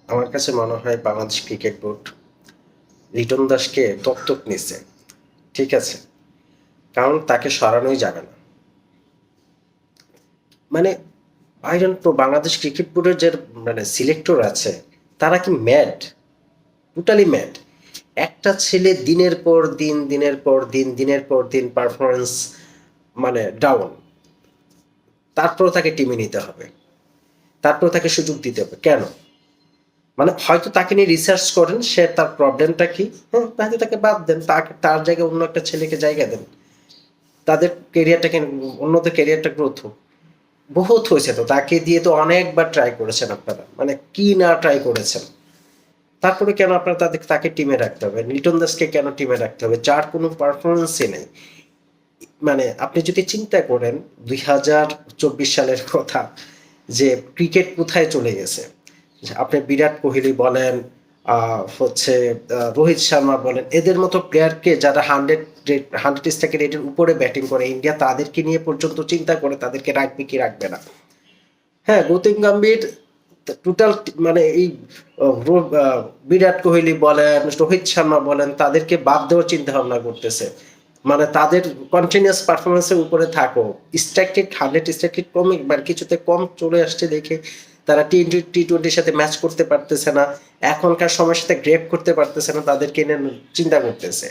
আমার কাছে মনে হয় বাংলাদেশ ক্রিকেট বোর্ড লিটন দাসকে দত্তক নিছে। ঠিক আছে, কারণ তাকে সরানোই যাবে না। মানে I don't no, Bangladesh cricket বোর্ডের যে সিলেক্টর আছে তারা কি ম্যাড, টোটালি ম্যাড। একটা ছেলে দিনের পর দিন দিনের পর দিন দিনের পর দিন পারফরমেন্স ডাউন, তারপর তাকে টিমে নিতে হবে, তারপর তাকে সুযোগ দিতে হবে কেন? হয়তো তাকে নিয়ে রিসার্চ করেন, সে তার প্রবলেমটা কি, হ্যাঁ তাহলে তাকে বাদ দেন, তাকে তার জায়গায় অন্য একটা ছেলেকে জায়গা দেন, তাদের কেরিয়ারটাকে, অন্যদের কেরিয়ারটা গ্রোথ হোক। বহুত হয়েছে তো, তাকে দিয়ে তো অনেকবার ট্রাই করেছেন আপনারা, কি না ট্রাই করেছেন। তারপরে কেন আপনারা তাকে টিমে রাখতে হবে? লিটন দাসকে কেন টিমে রাখতে হবে যার কোনো পারফরমেন্সই নেই? আপনি যদি চিন্তা করেন 2024 সালের কথা, যে ক্রিকেট কোথায় চলে গেছে, যে আপনি বিরাট কোহলি বলেন, রোহিত শর্মা বলেন, এদের মতো প্লেয়ারকে যারা 100 স্ট্রাইক রেটের উপরে ব্যাটিং করে ইন্ডিয়া, তাদেরকে নিয়ে পর্যন্ত চিন্তা করে তাদেরকে রাখবে কি রাখবে না। হ্যাঁ, গৌতম গম্ভীর টোটাল, এই বিরাট কোহলি বলেন, রোহিত শর্মা বলেন, তাদেরকে বাদ দেওয়ার চিন্তা ভাবনা করতেছে। তাদের কন্টিনিউয়াস পারফরমেন্সের উপরে থাকো, স্ট্রাইক রেট 100 স্ট্রাইক রেট কমে কিছুতে কম চলে আসছে দেখে তারা টি টোয়েন্টির সাথে ম্যাচ করতে পারতেছে না, এখনকার সময়ের সাথে গ্রেপ করতে পারতেছে না, তাদেরকে নিয়ে চিন্তা করতেছে।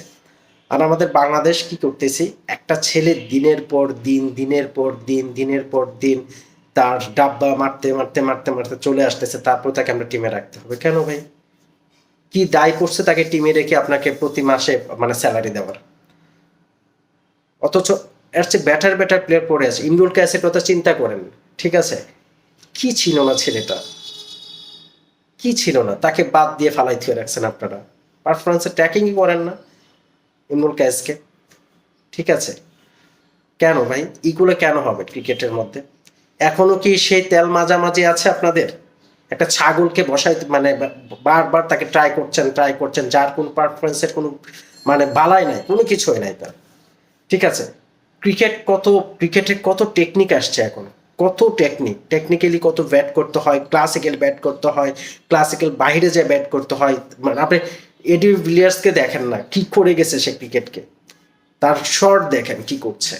আর আমাদের বাংলাদেশ কি করতেছি, একটা ছেলে দিনের পর দিন দিনের পর দিন দিনের পর দিন তার ডাব্বা মারতে মারতে মারতে মারতে চলে আসতেছে, তারপর তাকে আমরা টিমে রাখতে হবে কেন ভাই? কি দায় করছে তাকে টিমে রেখে আপনাকে প্রতি মাসে স্যালারি দেওয়ার? অথচ এর চেয়ে ব্যাটার ব্যাটার প্লেয়ার পড়ে আছে। ইমরুল কায়েসের কথা চিন্তা করেন, ঠিক আছে, কি ছিল না ছেলেটা, কি ছিল না, তাকে বাদ দিয়ে ফালাই থুয়ে রাখছেন আপনারা। পারফরমেন্সের ট্র্যাকিংই করেন না ইমরুল কায়েসকে। ঠিক আছে, কেন ভাই এগুলো কেন হবে ক্রিকেটের মধ্যে? এখনো কি সেই তেল মাঝামাঝি আছে আপনাদের? একটা ছাগলকে বসাই বারবার তাকে ট্রাই করছেন, যার কোন পারফরমেন্সের কোনো বালাই নাই, কোনো কিছুই নাই তার। ঠিক আছে, ক্রিকেটের কত টেকনিক আসছে এখন, কত টেকনিক্যালি কত ব্যাট করতে হয়, ক্লাসিক্যাল ব্যাট করতে হয়, ক্লাসিক্যাল বাইরে যে ব্যাট করতে হয়। আপনি এডি ভিলিয়ার্সকে দেখেন না কি করে গেছে সে ক্রিকেটকে, তার শট দেখেন কি করছে।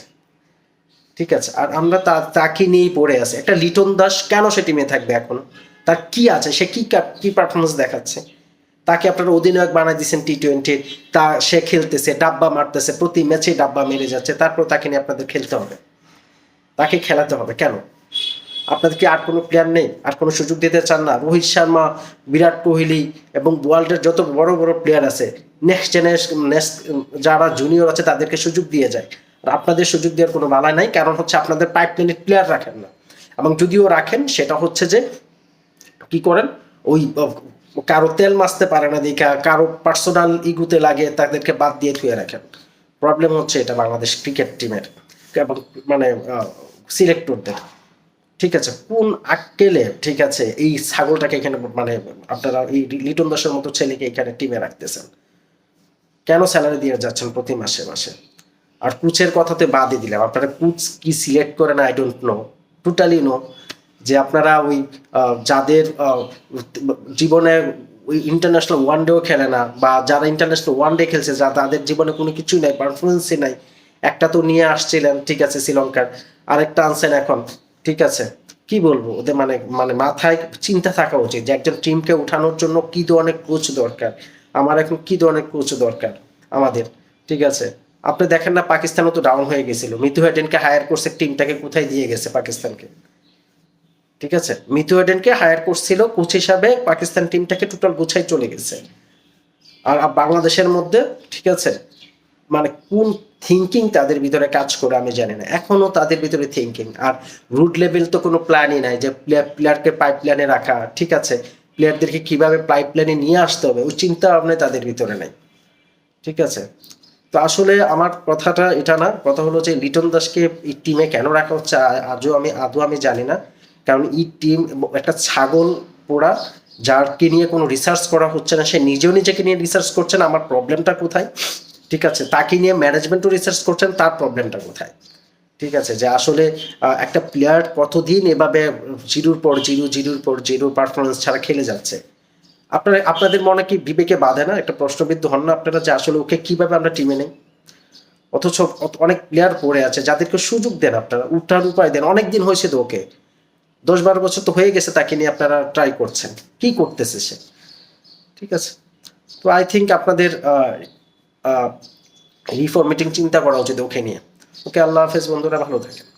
ঠিক আছে, আর আমরা তাকে নিয়েই পড়ে আছে। একটা লিটন দাস কেন সে টিমে থাকবে এখন? তার কি আছে, সে কি পারফরমেন্স দেখাচ্ছে? তাকে আপনারা অধিনায়ক বানাই দিচ্ছেন টি 20, তা সে খেলতেছে, ডাব্বা মারতেছে, প্রতি ম্যাচে ডাব্বা মেরে যাচ্ছে, তারপর তাকে নিয়ে আপনাদের খেলতে হবে, তাকে খেলাতে হবে কেন? আপনাদের কি আর কোনো প্লেয়ার নেই? আর কোনো সুযোগ দিতে চান না? রোহিত শর্মা, বিরাট কোহলি এবং ওয়ার্ল্ডের যত বড় বড় প্লেয়ার আছে, নেক্সট জেনারেশন, নেক্সট যারা জুনিয়র আছে তাদেরকে সুযোগ দিয়ে যায়। আর আপনাদের সুযোগ দেওয়ার কোনো বালাই নাই, কারণ হচ্ছে আপনাদের পাইপলাইনের প্লেয়ার রাখেন না। এবং যদিও রাখেন, সেটা হচ্ছে যে কি করেন, ওই কারো তেল মাছতে পারে না দেখা, কারো পার্সোনাল ইগুতে লাগে তাদেরকে বাদ দিয়ে থুয়ে রাখেন। প্রবলেম হচ্ছে এটা বাংলাদেশ ক্রিকেট টিমের এবং মানে সিলেক্টরদের। ঠিক আছে, কোন আক্কেলে, ঠিক আছে, এই ছাগলটাকে এখানে আপনারা এই লিটন দাসের মতো ছেলেকে এখানে টিমে রাখতেছেন? কেন স্যালারি দিয়ে যাচ্ছেন প্রতি মাসে মাসে? আর কোচের কথাতে বাদই দিলাম, আপনারা কোচ কি সিলেক্ট করেন I don't know, totally no. যে আপনারা ওই যাদের জীবনে ওই ইন্টারন্যাশনাল ওয়ানডেও খেলে না, বা যারা ইন্টারন্যাশনাল ওয়ানডে খেলছে, যা তাদের জীবনে কোনো কিছুই নাই, পারফরমেন্সই নাই। একটা তো নিয়ে আসছিলেন, ঠিক আছে, শ্রীলঙ্কার, আরেকটা আনছেন এখন। ঠিক আছে, কি বলবো ওদের, মাথায় চিন্তা থাকা উচিত যে একজন টিমকে উঠানোর জন্য কি ধরনের কোচ দরকার, আমার এখন কি ধরনের কোচ দরকার আমাদের। ঠিক আছে, আপনি দেখেন না পাকিস্তানও তো ডাউন হয়ে গেছিল, মিতু হেডেনকে হায়ার করছে, টিমটাকে কোথায় দিয়ে গেছে পাকিস্তানকে। ঠিক আছে, মিতু হেডেনকে হায়ার করছিল কোচ হিসাবে, পাকিস্তান টিমটাকে টোটাল গুছাই চলে গেছে। আর বাংলাদেশের মধ্যে, ঠিক আছে, কোন থিঙ্কিং তাদের ভিতরে কাজ করে আমি জানি না, এখনো তাদের ভিতরে থিঙ্কিং আর রুট লেভেল তো কোনো প্ল্যানই নাই যে প্লেয়ারকে পাইপ প্ল্যানে রাখা। ঠিক আছে, প্লেয়ারদেরকে কিভাবে পাইপ প্ল্যানে নিয়ে আসতে হবে ওই চিন্তা ভাবনা তাদের ভিতরে নাই। ঠিক আছে, তো আসলে আমার কথাটা এটা না, কথা হলো যে লিটন দাসকে এই টিমে কেন রাখা হচ্ছে আদৌ আমি জানি না। কারণ এই টিম একটা ছাগল পোড়া, যারকে নিয়ে কোনো রিসার্চ করা হচ্ছে না, সে নিজেও নিজেকে নিয়ে রিসার্চ করছে না, আমার প্রবলেমটা কোথায়। ঠিক আছে, তাকে নিয়ে ম্যানেজমেন্টও রিসার্চ করছেন, তার প্রবলেমটা কোথায়। ঠিক আছে, যে আসলে একটা প্লেয়ার কতদিন এভাবে জিরোর পর জিরো পারফরমেন্স ছাড়া খেলে যাচ্ছে। আপনাদের মনে কি বিবেকে বাঁধে না, একটা প্রশ্নবিদ্ধ হন না আপনারা যে আসলে ওকে কিভাবে আমরা টিমে নেই? অথচ অনেক প্লেয়ার পড়ে আছে, যাদেরকে সুযোগ দেন আপনারা, উঠার উপায় দেন। অনেক দিন হয়েছে তো ওকে, 10-12 বছর তো হয়ে গেছে তাকে নিয়ে আপনারা ট্রাই করছেন, কি করতেছে সে? ঠিক আছে, তো আই থিঙ্ক আপনাদের রিফর্মেটিং চিন্তা করা উচিত ওকে নিয়ে। ওকে, আল্লাহ হাফেজ বন্ধুরা, ভালো থাকেন।